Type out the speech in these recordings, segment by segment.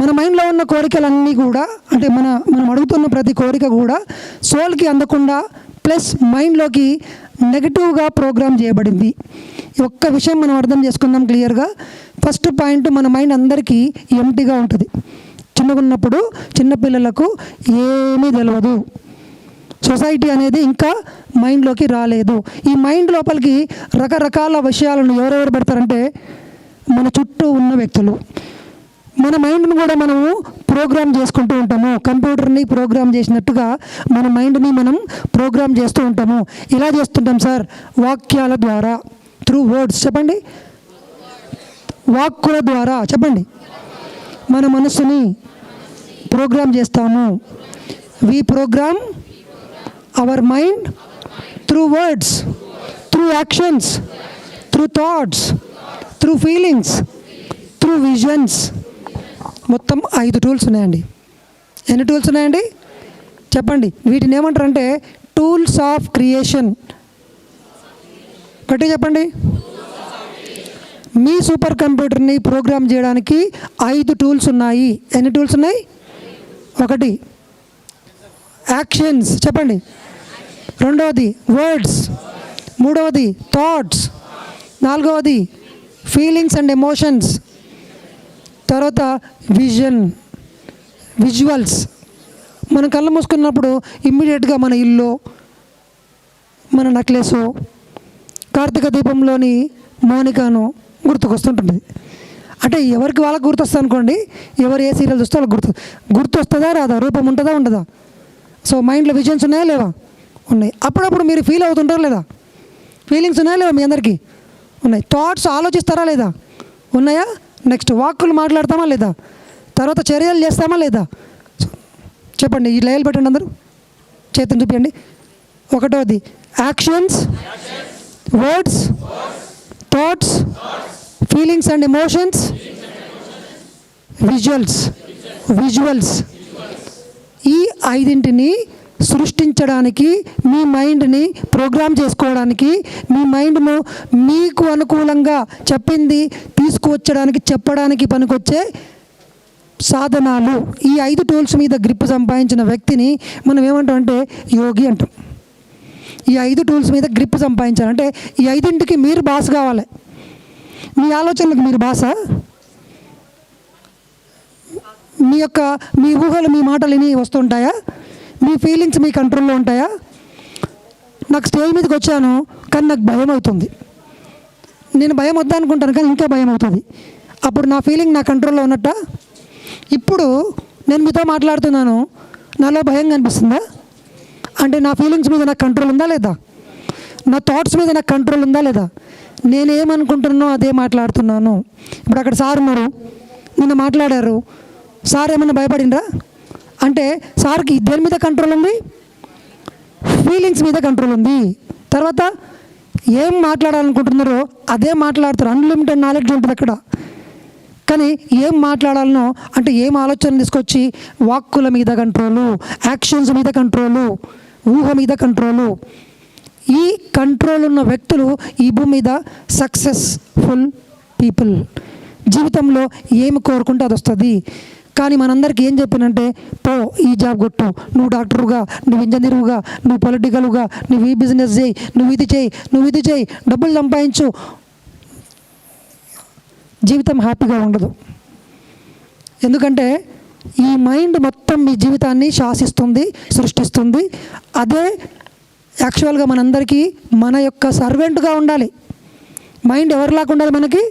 మన మైండ్లో ఉన్న కోరికలన్నీ కూడా అంటే మనం అడుగుతున్న ప్రతి కోరిక కూడా సోల్కి అందకుండా ప్లస్ మైండ్లోకి నెగిటివ్గా ప్రోగ్రామ్ చేయబడింది. ఒక్క విషయం మనం అర్థం చేసుకుందాం క్లియర్గా. ఫస్ట్ పాయింట్, మన మైండ్ అందరికీ ఎంటీగా ఉంటుంది. చిన్నగా ఉన్నప్పుడు చిన్నపిల్లలకు ఏమీ తెలియదు, సొసైటీ అనేది ఇంకా మైండ్లోకి రాలేదు. ఈ మైండ్ లోపలికి రకరకాల విషయాలను ఎవరెవరు పెడతారంటే మన చుట్టూ ఉన్న వ్యక్తులు. మన మైండ్ని కూడా మనము ప్రోగ్రామ్ చేసుకుంటూ ఉంటాము. కంప్యూటర్ని ప్రోగ్రామ్ చేసినట్టుగా మన మైండ్ని మనం ప్రోగ్రామ్ చేస్తూ ఉంటాము. ఇలా చేస్తుంటాం సార్, వాక్యాల ద్వారా, త్రూ వర్డ్స్. చెప్పండి, వాక్కుల ద్వారా చెప్పండి. మన మనసుని ప్రోగ్రామ్ చేస్తాము. We program our mind through words, through actions, through thoughts, through feelings, through visions. మొత్తం 5 టూల్స్ ఉన్నాయండి. ఎన్ని టూల్స్ ఉన్నాయండి చెప్పండి? వీటిని ఏమంటారంటే టూల్స్ ఆఫ్ క్రియేషన్. గట్టిగా చెప్పండి. మీ సూపర్ కంప్యూటర్ని ప్రోగ్రామ్ చేయడానికి 5 టూల్స్ ఉన్నాయి. ఎన్ని టూల్స్ ఉన్నాయి? 1 యాక్షన్స్ చెప్పండి, 2వది వర్డ్స్, 3వది థాట్స్, 4వది ఫీలింగ్స్ అండ్ ఎమోషన్స్, తర్వాత విజువల్స్. మనం కళ్ళు మూసుకున్నప్పుడు ఇమ్మీడియట్గా మన ఇల్లు, మన నెక్లెస్, కార్తీక దీపంలోని మోనికాను గుర్తుకొస్తుంటుంది. అంటే ఎవరికి వాళ్ళకి గుర్తొస్తుంది అనుకోండి. ఎవరు ఏ సీరియల్ చూస్తే వాళ్ళకి గుర్తొస్తుందా రాదా? రూపం ఉంటుందా ఉండదా? సో మైండ్లో విజన్స్ ఉన్నాయా లేవా? ఉన్నాయి. అప్పుడప్పుడు మీరు ఫీల్ అవుతుంటారా లేదా? ఫీలింగ్స్ ఉన్నాయా లేవా? మీ అందరికీ ఉన్నాయి. థాట్స్ ఆలోచిస్తారా లేదా? ఉన్నాయా? నెక్స్ట్ వాక్కులు మాట్లాడతామా లేదా? తర్వాత చర్యలు చేస్తామా లేదా? చెప్పండి, ఈ లైన్లు పెట్టండి, అందరూ చేతిని చూపించండి. 1వది actions, words, thoughts, feelings and emotions, visuals. ఈ 5ంటిని సృష్టించడానికి, మీ మైండ్ని ప్రోగ్రామ్ చేసుకోవడానికి, మీ మైండ్ను మీకు అనుకూలంగా చెప్పింది తీసుకువచ్చడానికి, చెప్పడానికి పనికొచ్చే సాధనాలు. ఈ 5 టూల్స్ మీద గ్రిప్ సంపాదించిన వ్యక్తిని మనం ఏమంటాం అంటే యోగి అంటాం. ఈ 5 టూల్స్ మీద గ్రిప్ సంపాదించాలంటే ఈ 5ంటికి మీరు బాస్ కావాలి. మీ ఆలోచనలకు మీరు బాసా? మీ ఊహలు మీ మాటలు విని వస్తుంటాయా? మీ ఫీలింగ్స్ మీ కంట్రోల్లో ఉంటాయా? నాకు స్టేజ్ మీదకి వచ్చాను కానీ నాకు భయం అవుతుంది. నేను భయం వద్దా అనుకుంటాను కానీ ఇంకా భయం అవుతుంది. అప్పుడు నా ఫీలింగ్ నా కంట్రోల్లో ఉన్నట్ట? ఇప్పుడు నేను మీతో మాట్లాడుతున్నాను, నాలో భయం కనిపిస్తుందా? అంటే నా ఫీలింగ్స్ మీద నాకు కంట్రోల్ ఉందా లేదా? నా థాట్స్ మీద నాకు కంట్రోల్ ఉందా లేదా? నేనేమనుకుంటున్నానో అదే మాట్లాడుతున్నాను. ఇప్పుడు అక్కడ సార్ ఉన్నారు, నిన్న మాట్లాడారు. సార్ ఏమన్నా భయపడిండ్రా? అంటే సార్కి దేని మీద కంట్రోల్ ఉంది? ఫీలింగ్స్ మీద కంట్రోల్ ఉంది. తర్వాత ఏం మాట్లాడాలనుకుంటున్నారో అదే మాట్లాడతారు. అన్లిమిటెడ్ నాలెడ్జ్ ఉంటుంది అక్కడ. కానీ ఏం మాట్లాడాలనో అంటే ఏం ఆలోచన తీసుకొచ్చి వాక్కుల మీద కంట్రోలు, యాక్షన్స్ మీద కంట్రోలు, ఊహ మీద కంట్రోలు. ఈ కంట్రోల్ ఉన్న వ్యక్తులు ఈ భూమి మీద సక్సెస్ఫుల్ పీపుల్. జీవితంలో ఏమి కోరుకుంటే అది వస్తుంది. కానీ మనందరికీ ఏం చెప్పానంటే, పో ఈ జాబ్ కొట్టు, నువ్వు డాక్టరుగా, నువ్వు ఇంజనీరుగా, నువ్వు పొలిటికల్గా, నువ్వు ఈ బిజినెస్ చేయి, నువ్వు ఇది చేయి, డబ్బులు సంపాదించు. జీవితం హ్యాపీగా ఉండదు. ఎందుకంటే ఈ మైండ్ మొత్తం మీ జీవితాన్ని శాసిస్తుంది, సృష్టిస్తుంది. అదే యాక్చువల్గా మనందరికీ మన యొక్క సర్వెంట్గా ఉండాలి. మైండ్ ఎవరిలాగా ఉండాలి మనకి?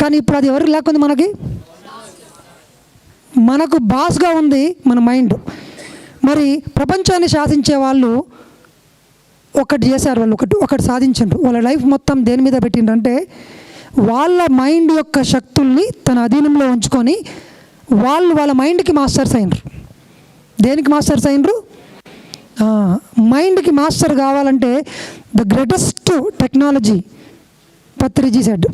కానీ ఇప్పుడు అది ఎవరికి లేకుంది? మనకు బాస్గా ఉంది మన మైండ్. మరి ప్రపంచాన్ని శాసించే వాళ్ళు ఒకటి చేశారు, వాళ్ళు ఒకటి సాధించారు. వాళ్ళ లైఫ్ మొత్తం దేని మీద పెట్టిండ్రంటే వాళ్ళ మైండ్ యొక్క శక్తుల్ని తన అధీనంలో ఉంచుకొని వాళ్ళ మైండ్కి మాస్టర్స్ అయినరు. దేనికి మాస్టర్స్ అయినరు? మైండ్కి మాస్టర్ కావాలంటే the greatest technology, Patriji said,